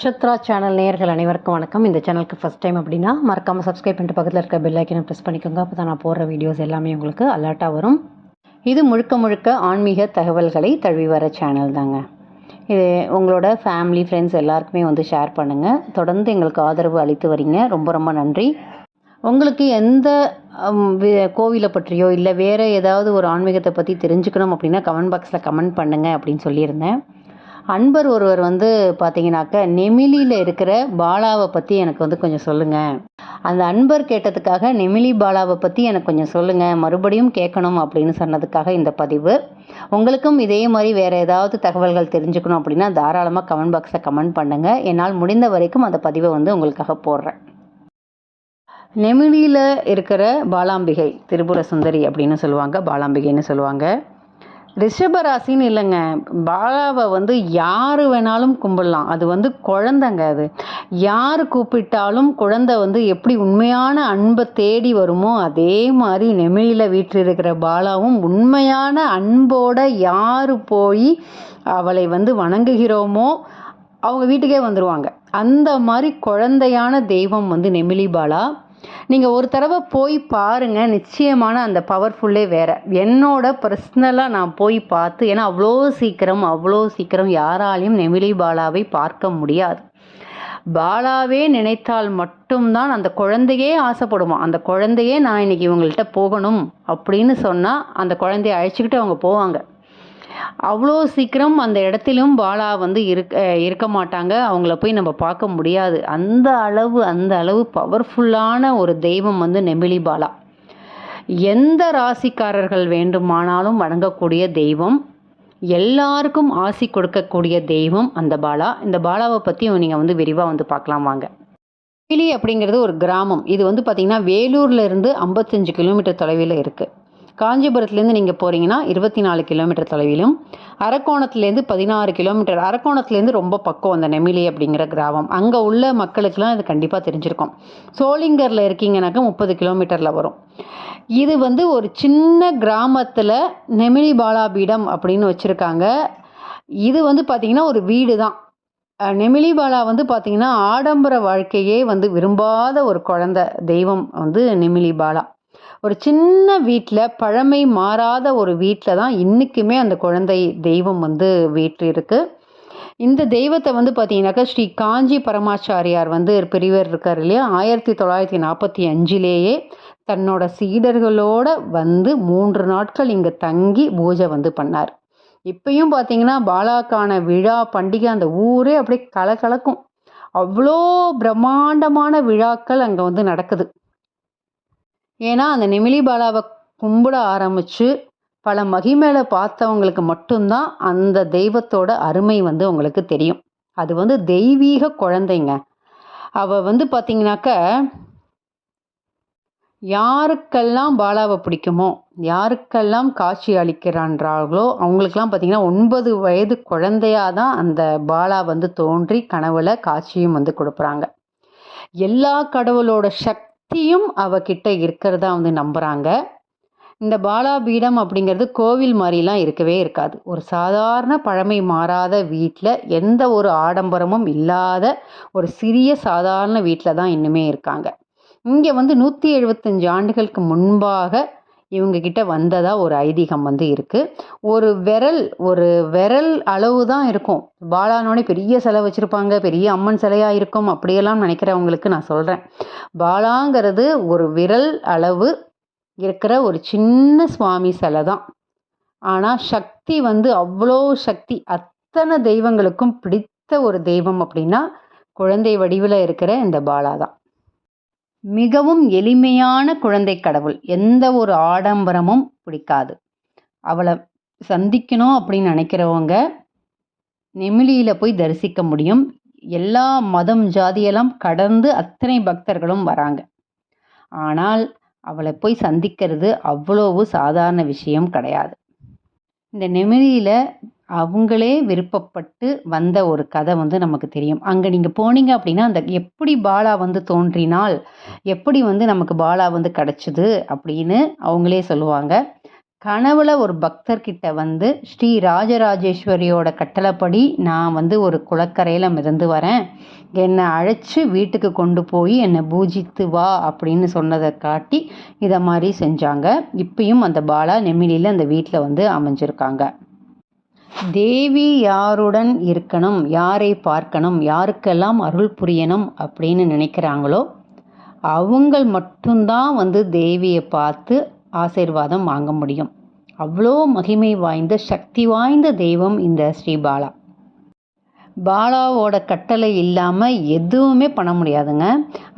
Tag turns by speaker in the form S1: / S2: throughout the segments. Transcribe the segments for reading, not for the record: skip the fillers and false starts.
S1: Nakshatra channel நேயர்கள் அனைவருக்கும் வணக்கம். இந்த சேனலுக்கு ஃபஸ்ட் டைம் அப்படின்னா மறக்காமல் சப்ஸ்கிரைப் பண்ணிட்டு பக்கத்தில் இருக்க பெல் ஐக்கனை ப்ரெஸ் பண்ணிக்கோங்க. அப்போ தான் நான் போடுற வீடியோஸ் எல்லாமே உங்களுக்கு அலர்ட்டாக வரும். இது முழுக்க முழுக்க ஆன்மீக தகவல்களை தழுவி வர சேனல் தாங்க. இது உங்களோட ஃபேமிலி ஃப்ரெண்ட்ஸ் எல்லாருக்குமே ஷேர் பண்ணுங்கள். தொடர்ந்து எங்களுக்கு ஆதரவு அளித்து வரீங்க. ரொம்ப ரொம்ப நன்றி. உங்களுக்கு எந்த கோவிலை பற்றியோ இல்லை வேறு ஏதாவது ஒரு ஆன்மீகத்தை பற்றி தெரிஞ்சுக்கணும் அப்படின்னா கமெண்ட் பாக்ஸில் கமெண்ட் பண்ணுங்கள் அப்படின்னு சொல்லியிருந்தேன். அன்பர் ஒருவர் பார்த்தீங்கன்னாக்க நெமிலியில் இருக்கிற பாலாவை பற்றி எனக்கு கொஞ்சம் சொல்லுங்கள். அந்த அன்பர் கேட்டதுக்காக நெமிலி பாலாவை பற்றி எனக்கு கொஞ்சம் சொல்லுங்கள், மறுபடியும் கேட்கணும் அப்படின்னு சொன்னதுக்காக இந்த பதிவு. உங்களுக்கும் இதே மாதிரி வேறு ஏதாவது தகவல்கள் தெரிஞ்சுக்கணும் அப்படின்னா தாராளமாக கமெண்ட் பாக்ஸில் கமெண்ட் பண்ணுங்கள். என்னால் முடிந்த வரைக்கும் அந்த பதிவை உங்களுக்காக போடுறேன். நெமிலியில் இருக்கிற பாலாம்பிகை திரிபுர சுந்தரி அப்படின்னு சொல்லுவாங்க, பாலாம்பிகைன்னு சொல்லுவாங்க. ரிஷபராசின்னு இல்லைங்க, பாலாவை யார் வேணாலும் கும்பிடலாம். அது குழந்தைங்க. அது யார் கூப்பிட்டாலும் குழந்தை எப்படி உண்மையான அன்பை தேடி வருமோ அதே மாதிரி நெமிலியில் வீற்றிருக்கிற பாலாவும் உண்மையான அன்போட யார் போய் அவளை வணங்குகிறோமோ அவங்க வீட்டுக்கே வந்துடுவாங்க. அந்த மாதிரி குழந்தையான தெய்வம் நெமிலி பாலா. நீங்கள் ஒரு தடவை போய் பாருங்கள், நிச்சயமான அந்த பவர்ஃபுல்லே வேறு. என்னோட பர்சனலாக நான் போய் பார்த்து, ஏன்னா அவ்வளோ சீக்கிரம் யாராலையும் நெமிலி பாலாவை பார்க்க முடியாது. பாலாவே நினைத்தால் மட்டும்தான் அந்த குழந்தையே ஆசைப்படுமா. அந்த குழந்தையே நான் இன்னைக்கு இவங்கள்ட்ட போகணும் அப்படின்னு சொன்னால் அந்த குழந்தைய அழைச்சிக்கிட்டு அவங்க போவாங்க. அவ்வளோ சீக்கிரம் அந்த இடத்திலும் பாலா இருக்க மாட்டாங்க. அவங்கள போய் நம்ம பார்க்க முடியாது. அந்த அளவு பவர்ஃபுல்லான ஒரு தெய்வம் நெமிலி பாலா. எந்த ராசிக்காரர்கள் வேண்டுமானாலும் வணங்கக்கூடிய தெய்வம், எல்லாருக்கும் ஆசி கொடுக்கக்கூடிய தெய்வம் அந்த பாலா. இந்த பாலாவை பற்றி நீங்கள் விரிவாக பார்க்கலாம் வாங்க. நெமிலி அப்படிங்கிறது ஒரு கிராமம். இது பார்த்திங்கன்னா வேலூர்லேருந்து 55 கிலோமீட்டர் தொலைவில் இருக்குது. காஞ்சிபுரத்துலேருந்து நீங்கள் போகிறீங்கன்னா 24 கிலோமீட்டர் தொலைவிலும், அரக்கோணத்துலேருந்து 16 கிலோமீட்டர். அரக்கோணத்துலேருந்து ரொம்ப பக்கம் அந்த நெமிலி அப்படிங்கிற கிராமம். அங்கே உள்ள மக்களுக்கெல்லாம் இது கண்டிப்பாக தெரிஞ்சிருக்கும். சோளிங்கரில் இருக்கீங்கன்னாக்கா 30 கிலோமீட்டரில் வரும். இது ஒரு சின்ன கிராமத்தில் நெமிலி பாலாபீடம் அப்படின்னு வச்சுருக்காங்க. இது பார்த்திங்கன்னா ஒரு வீடு தான். நெமிலி பாலா பார்த்திங்கன்னா ஆடம்பர வாழ்க்கையே விரும்பாத ஒரு குழந்தை தெய்வம் நெமிலி பாலா. ஒரு சின்ன வீட்டில், பழமை மாறாத ஒரு வீட்டில் தான் இன்றைக்குமே அந்த குழந்தை தெய்வம் வீற்று இருக்குது. இந்த தெய்வத்தை பார்த்தீங்கன்னாக்கா ஸ்ரீ காஞ்சி பரமாச்சாரியார் பெரியவர் இருக்கார் இல்லையா, 1945லேயே தன்னோட சீடர்களோட 3 நாட்கள் இங்கே தங்கி பூஜை பண்ணார். இப்பயும் பார்த்தீங்கன்னா பாலாக்கான விழா பண்டிகை அந்த ஊரே அப்படியே கலகலக்கும். அவ்வளோ பிரம்மாண்டமான விழாக்கள் அங்கே நடக்குது. ஏன்னா அந்த நெமிலி பாலாவை கும்பிட ஆரம்பித்து பல மகிமேலை பார்த்தவங்களுக்கு மட்டும்தான் அந்த தெய்வத்தோட அருமை உங்களுக்கு தெரியும். அது தெய்வீக குழந்தைங்க. அவள் பார்த்தீங்கன்னாக்க யாருக்கெல்லாம் பாலாவை பிடிக்குமோ, யாருக்கெல்லாம் காட்சி அளிக்கிறான்றார்களோ அவங்களுக்கெல்லாம் பார்த்தீங்கன்னா 9 வயது குழந்தையாக தான் அந்த பாலா தோன்றி கனவுல காட்சியும் கொடுக்குறாங்க. எல்லா கடவுளோட சக்தியும் அவகிட்ட இருக்கிறதா நம்புகிறாங்க. இந்த பாலாபீடம் அப்படிங்கிறது கோவில் மாதிரிலாம் இருக்கவே இருக்காது. ஒரு சாதாரண பழமை மாறாத வீட்டில், எந்த ஒரு ஆடம்பரமும் இல்லாத ஒரு சிறிய சாதாரண வீட்டில் தான் இன்னுமே இருக்காங்க. இங்கே 175 ஆண்டுகளுக்கு முன்பாக இவங்க கிட்ட வந்ததாக ஒரு ஐதீகம் இருக்குது. ஒரு விரல் அளவு தான் இருக்கும். பாலானோடனே பெரிய சிலை வச்சுருப்பாங்க, பெரிய அம்மன் சிலையாக இருக்கும் அப்படியெல்லாம் நினைக்கிறவங்களுக்கு நான் சொல்கிறேன். பாலாங்கிறது ஒரு விரல் அளவு இருக்கிற ஒரு சின்ன சுவாமி சிலை தான். ஆனால் சக்தி அவ்வளோ சக்தி. அத்தனை தெய்வங்களுக்கும் பிடித்த ஒரு தெய்வம் அப்படின்னா குழந்தை வடிவில் இருக்கிற இந்த பாலா தான். மிகவும் எளிமையான குழந்தை கடவுள். எந்த ஒரு ஆடம்பரமும் பிடிக்காது. அவளை சந்திக்கணும் அப்படின்னு நினைக்கிறவங்க நெமிலியில் போய் தரிசிக்க முடியும். எல்லா மதம் ஜாதியெல்லாம் கடந்து அத்தனை பக்தர்களும் வராங்க. ஆனால் அவளை போய் சந்திக்கிறது அவ்வளவு சாதாரண விஷயம் கிடையாது. இந்த நெமிலியில் அவங்களே விருப்பப்பட்டு வந்த ஒரு கதை நமக்கு தெரியும். அங்கே நீங்கள் போனீங்க அப்படின்னா அந்த எப்படி பாலா தோன்றினால், எப்படி நமக்கு பாலா கிடச்சிது அப்படின்னு அவங்களே சொல்லுவாங்க. கனவுல ஒரு பக்தர்கிட்ட வந்து ஸ்ரீ ராஜராஜேஸ்வரியோட கட்டளைப்படி நான் வந்து ஒரு குளக்கரையில் மிதந்து வரேன், என்னை அழைச்சி வீட்டுக்கு கொண்டு போய் என்னை பூஜித்து வா அப்படின்னு சொன்னதை காட்டி இதை மாதிரி செஞ்சாங்க. இப்பயும் அந்த பாலா நெமிலியில் அந்த வீட்டில் வந்து அமைஞ்சிருக்காங்க. தேவி யாருடன் இருக்கணும், யாரை பார்க்கணும், யாருக்கெல்லாம் அருள் புரியணும் அப்படின்னு நினைக்கிறாங்களோ அவங்கள் மட்டும்தான் வந்து தேவியை பார்த்து ஆசீர்வாதம் வாங்க முடியும். அவ்வளோ மகிமை வாய்ந்த சக்தி வாய்ந்த தெய்வம் இந்த ஸ்ரீ பாலா. பாலாவோட கட்டளை இல்லாமல் எதுவுமே பண்ண முடியாதுங்க.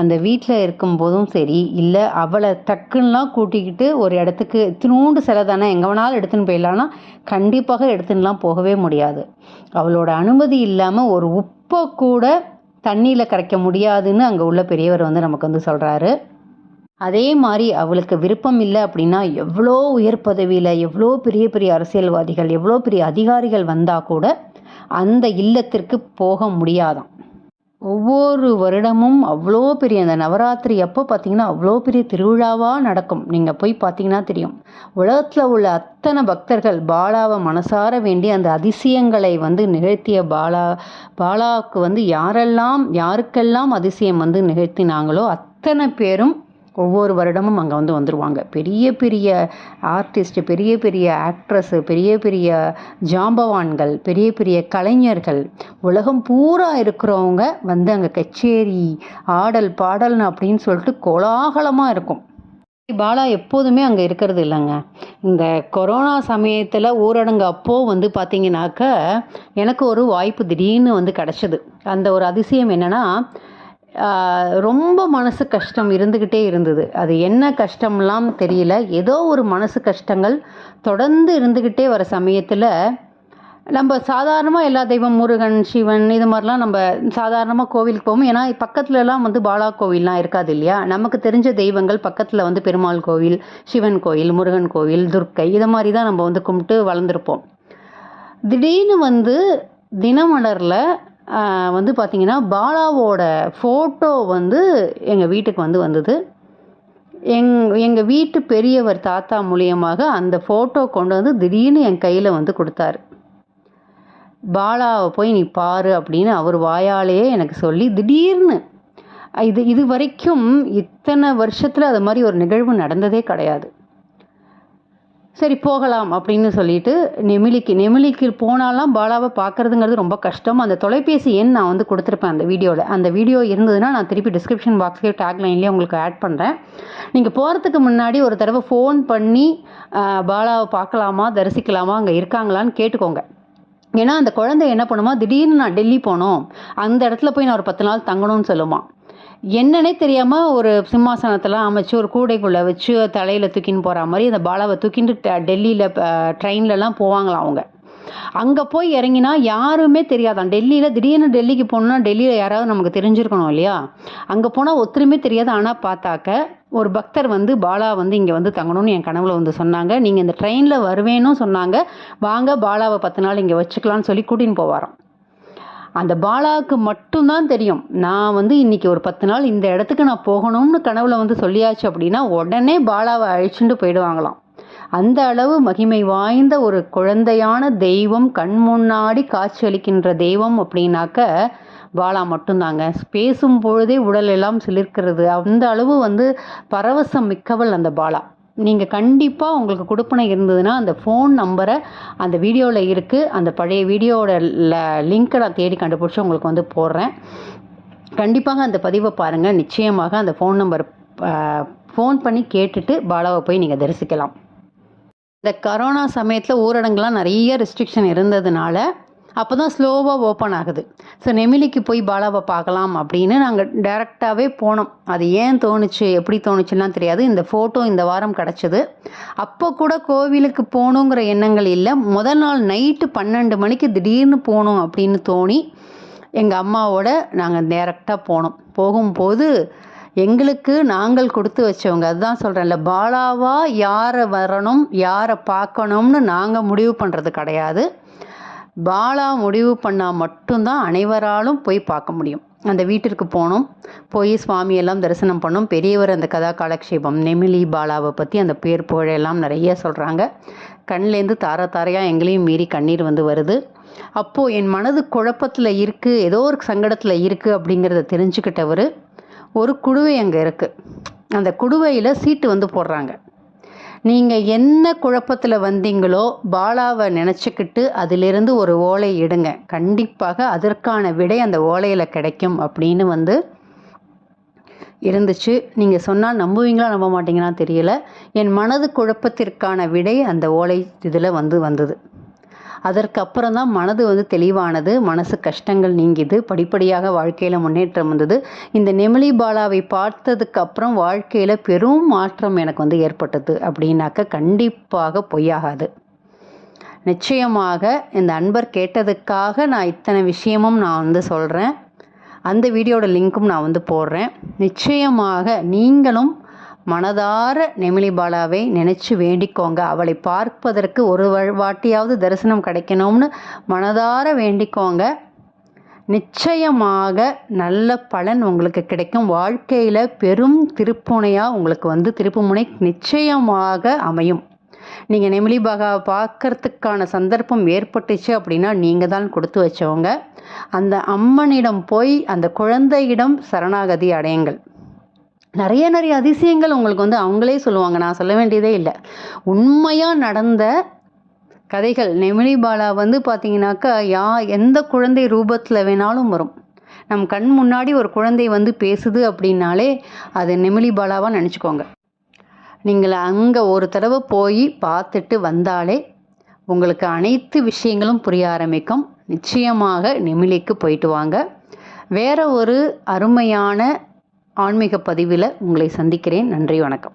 S1: அந்த வீட்டில் இருக்கும்போதும் சரி, இல்லை அவளை டக்குன்னெலாம் கூட்டிக்கிட்டு ஒரு இடத்துக்கு இத்தினூண்டு சிலை தானே எங்கே வேணாலும் எடுத்துன்னு போயிடலான்னா கண்டிப்பாக எடுத்துன்னுலாம் போகவே முடியாது. அவளோட அனுமதி இல்லாமல் ஒரு உப்பை கூட தண்ணியில் கரைக்க முடியாதுன்னு அங்கே உள்ள பெரியவர் வந்து நமக்கு வந்து சொல்கிறாரு. அதே மாதிரி அவளுக்கு விருப்பம் இல்லை அப்படின்னா எவ்வளோ உயர் பதவியில் எவ்வளோ பெரிய பெரிய அரசியல்வாதிகள் எவ்வளோ பெரிய அதிகாரிகள் வந்தால் கூட அந்த இல்லத்திற்கு போக முடியாதாம். ஒவ்வொரு வருடமும் அவ்வளோ பெரிய அந்த நவராத்திரி அப்போ பார்த்திங்கன்னா அவ்வளோ பெரிய திருவிழாவாக நடக்கும். நீங்கள் போய் பார்த்தீங்கன்னா தெரியும். உலகத்தில் உள்ள அத்தனை பக்தர்கள் பாலாவை மனசார வேண்டி அந்த அதிசயங்களை வந்து நிகழ்த்திய பாலாவுக்கு வந்து யாருக்கெல்லாம் அதிசயம் வந்து நிகழ்த்தினாங்களோ அத்தனை பேரும் ஒவ்வொரு வருடமும் அங்கே வந்து வந்துடுவாங்க. பெரிய பெரிய ஆர்டிஸ்ட், பெரிய பெரிய ஆக்ட்ரஸ்ஸு, பெரிய பெரிய ஜாம்பவான்கள், பெரிய பெரிய கலைஞர்கள், உலகம் பூரா இருக்கிறவங்க வந்து அங்கே கச்சேரி ஆடல் பாடல்னு அப்படின்னு சொல்லிட்டு கோலாகலமாக இருக்கும். பாலா எப்போதுமே அங்கே இருக்கிறது இல்லைங்க. இந்த கொரோனா சமயத்தில் ஊரடங்கு அப்போது வந்து பார்த்திங்கனாக்க எனக்கு ஒரு வாய்ப்பு திடீர்னு வந்து கிடச்சிது. அந்த ஒரு அதிசயம் என்னென்னா, ரொம்ப மனசு கஷ்டம் இருந்துக்கிட்டே இருந்தது. அது என்ன கஷ்டம்லாம் தெரியல, ஏதோ ஒரு மனசு கஷ்டங்கள் தொடர்ந்து இருந்துக்கிட்டே வர சமயத்தில் நம்ம சாதாரணமாக எல்லா தெய்வம் முருகன், சிவன் இது மாதிரிலாம் நம்ம சாதாரணமாக கோவிலுக்கு போவோம். ஏன்னா பக்கத்துலலாம் வந்து பாலா கோவில்லாம் இருக்காது இல்லையா. நமக்கு தெரிஞ்ச தெய்வங்கள் பக்கத்தில் வந்து பெருமாள் கோவில், சிவன் கோவில், முருகன் கோவில், துர்க்கை இதை மாதிரி தான் நம்ம வந்து கும்பிட்டு வளர்ந்துருப்போம். திடீர்னு வந்து தினமலரில் வந்து பார்த்திங்கன்னா பாலாவோட ஃபோட்டோ வந்து எங்கள் வீட்டுக்கு வந்து வந்தது. எங்கள் வீட்டு பெரியவர் தாத்தா மூலியமாக அந்த ஃபோட்டோ கொண்டு வந்து திடீர்னு என் கையில் வந்து கொடுத்தாரு. பாலாவை போய் நீ பாரு அப்படின்னு அவர் வாயாலேயே எனக்கு சொல்லி திடீர்னு இது வரைக்கும் இத்தனை வருஷத்தில் அது மாதிரி ஒரு நிகழ்வு நடந்ததே கிடையாது. சரி போகலாம் அப்படின்னு சொல்லிட்டு நெமிலிக்கு போனாலாம் பாலாவை பார்க்குறதுங்கிறது ரொம்ப கஷ்டம். அந்த தொலைபேசி எண் நான் வந்து கொடுத்துருப்பேன் அந்த வீடியோவில். அந்த வீடியோ இருந்ததுன்னா நான் திருப்பி டிஸ்கிரிப்ஷன் பாக்ஸ்லேயே டேக்லைன்லேயே உங்களுக்கு ஆட் பண்ணுறேன். நீங்கள் போகிறதுக்கு முன்னாடி ஒரு தடவை ஃபோன் பண்ணி பாலாவை பார்க்கலாமா, தரிசிக்கலாமா, அங்கே இருக்காங்களான்னு கேட்டுக்கோங்க. ஏன்னா அந்த குழந்தை என்ன பண்ணுமா, திடீர்னு நான் டெல்லி போனோம், அந்த இடத்துல போய் நான் ஒரு 10 நாள் தங்கணும்னு சொல்லுமா. என்னன்னே தெரியாமல் ஒரு சிம்மாசனத்தெல்லாம் அமைச்சு ஒரு கூடைக்குள்ளே வச்சு தலையில் தூக்கின்னு போகிற மாதிரி அந்த பாலாவை தூக்கிட்டு டெல்லியில் ட்ரெயின்லலாம் போவாங்களாம் அவங்க. அங்கே போய் இறங்கினா யாருமே தெரியாதான். திடீர்னு டெல்லிக்கு போகணுன்னா டெல்லியில் யாராவது நமக்கு தெரிஞ்சிருக்கணும் இல்லையா. அங்கே போனால் ஒருத்தருமே தெரியாது. ஆனால் பார்த்தாக்க ஒரு பக்தர் வந்து பாலா வந்து இங்கே வந்து தங்கணும்னு என் கனவுல வந்து சொன்னாங்க. நீங்கள் இந்த ட்ரெயினில் வருவேன்னு சொன்னாங்க, வாங்க பாலாவை 10 நாள் இங்கே வச்சுக்கலான்னு சொல்லி கூட்டின்னு போவாராம். அந்த பாலாவுக்கு மட்டும்தான் தெரியும், நான் வந்து இன்றைக்கி ஒரு 10 நாள் இந்த இடத்துக்கு நான் போகணும்னு கனவுல வந்து சொல்லியாச்சு அப்படின்னா உடனே பாலாவை அழிச்சுட்டு போயிடுவாங்களாம். அந்த அளவு மகிமை வாய்ந்த ஒரு குழந்தையான தெய்வம், கண் முன்னாடி காட்சியளிக்கின்ற தெய்வம் அப்படின்னாக்க பாலா மட்டும்தாங்க. பேசும் பொழுதே உடல் எல்லாம் சிலிர்க்கிறது. அந்த அளவு வந்து பரவசம் மிக்கவள் அந்த பாலா. நீங்கள் கண்டிப்பாக உங்களுக்கு கொடுப்பனை இருந்ததுன்னா அந்த ஃபோன் நம்பரை அந்த வீடியோவில் இருக்குது. அந்த பழைய வீடியோவோட லிங்க்கை நான் தேடி கண்டுபிடிச்சி உங்களுக்கு வந்து போடுறேன். கண்டிப்பாக அந்த பதிவை பாருங்கள். நிச்சயமாக அந்த ஃபோன் நம்பர் ஃபோன் பண்ணி கேட்டுட்டு பாலாவை போய் நீங்கள் தரிசிக்கலாம். இந்த கரோனா சமயத்தில் ஊரடங்குலாம் நிறைய ரெஸ்ட்ரிக்ஷன் இருந்ததுனால அப்போ தான் ஸ்லோவாக ஓப்பன் ஆகுது. ஸோ நெமிலிக்கு போய் பாலாவை பார்க்கலாம் அப்படின்னு நாங்கள் டைரெக்டாகவே போனோம். அது ஏன் தோணுச்சு, எப்படி தோணுச்சுலாம் தெரியாது. இந்த ஃபோட்டோ இந்த வாரம் கிடச்சிது. அப்போ கூட கோவிலுக்கு போகணுங்கிற எண்ணங்கள் இல்லை. முதல் நாள் நைட்டு 12 மணிக்கு திடீர்னு போகணும் அப்படின்னு தோணி எங்கள் அம்மாவோட நாங்கள் டைரெக்டாக போனோம். போகும்போது எங்களுக்கு நாங்கள் கொடுத்து வச்சவங்க, அதுதான் சொல்கிறேன்ல, பாலாவா யாரை வரணும் யாரை பார்க்கணும்னு நாங்கள் முடிவு பண்ணுறது கிடையாது. பாலா முடிவு பண்ணால் மட்டும்தான் அனைவராலும் போய் பார்க்க முடியும். அந்த வீட்டிற்கு போனோம், போய் சுவாமியெல்லாம் தரிசனம் பண்ணோம். பெரியவர் அந்த கதா காலக்ஷேபம் நெமிலி பாலாவை பற்றி அந்த பேர் புகழெல்லாம் நிறைய சொல்கிறாங்க. கண்லேருந்து தார தாரையாக எங்களையும் மீறி கண்ணீர் வந்து வருது. அப்போது என் மனது குழப்பத்தில் இருக்குது, ஏதோ ஒரு சங்கடத்தில் இருக்குது அப்படிங்கிறத தெரிஞ்சுக்கிட்டவர் ஒரு குடுவை அங்கே இருக்குது. அந்த குடுவையில் சீட்டு வந்து போடுறாங்க. நீங்கள் என்ன குழப்பத்தில் வந்தீங்களோ பாலாவை நினச்சிக்கிட்டு அதிலிருந்து ஒரு ஓலை எடுங்க, கண்டிப்பாக அதற்கான விடை அந்த ஓலையில் கிடைக்கும் அப்படின்னு வந்து இருந்துச்சு. நீங்கள் சொன்னால் நம்புவீங்களா நம்ப மாட்டீங்களா தெரியல. என் மனது குழப்பத்திற்கான விடை அந்த ஓலை இதில் வந்தது. அதற்கப்புறம் தான் மனது வந்து தெளிவானது, மனசு கஷ்டங்கள் நீங்கிது, படிப்படியாக வாழ்க்கையில் முன்னேற்றம் வந்தது. இந்த நெமிலி பாலாவை பார்த்ததுக்கப்புறம் வாழ்க்கையில் பெரும் மாற்றம் எனக்கு வந்து ஏற்பட்டது அப்படின்னாக்க கண்டிப்பாக பொய்யாகாது. நிச்சயமாக இந்த அன்பர் கேட்டதுக்காக நான் இத்தனை விஷயமும் நான் வந்து சொல்கிறேன். அந்த வீடியோட லிங்க்கும் நான் வந்து போடுறேன். நிச்சயமாக நீங்களும் மனதார நெமிலி பாலாவை நினச்சி வேண்டிக்கோங்க. அவளை பார்ப்பதற்கு ஒரு வாட்டியாவது தரிசனம் கிடைக்கணும்னு மனதார வேண்டிக்கோங்க. நிச்சயமாக நல்ல பலன் உங்களுக்கு கிடைக்கும். வாழ்க்கையில் பெரும் திருப்புனையாக உங்களுக்கு வந்து திருப்புமுனை நிச்சயமாக அமையும். நீங்கள் நெமிலி பாலாவை பார்க்கறதுக்கான சந்தர்ப்பம் ஏற்பட்டுச்சு அப்படின்னா நீங்கள் தான் கொடுத்து வச்சவங்க. அந்த அம்மனிடம் போய் அந்த குழந்தையிடம் சரணாகதி அடையுங்கள். நிறைய அதிசயங்கள் உங்களுக்கு வந்து அவங்களே சொல்லுவாங்க, நான் சொல்ல வேண்டியதே இல்லை. உண்மையாக நடந்த கதைகள். நெமிலி பாலா வந்து பார்த்தீங்கன்னாக்கா எந்த குழந்தை ரூபத்தில் வேணாலும் வரும். நம் கண் முன்னாடி ஒரு குழந்தை வந்து பேசுது அப்படின்னாலே அது நெமிலி பாலாவாக நினச்சிக்கோங்க. நீங்கள் அங்கே ஒரு தடவை போய் பார்த்துட்டு வந்தாலே உங்களுக்கு அனைத்து விஷயங்களும் புரிய ஆரம்பிக்கும். நிச்சயமாக நெமிலிக்கு போயிட்டு வாங்க. வேற ஒரு அருமையான ஆன்மீக பதிவில் உங்களை சந்திக்கிறேன். நன்றி, வணக்கம்.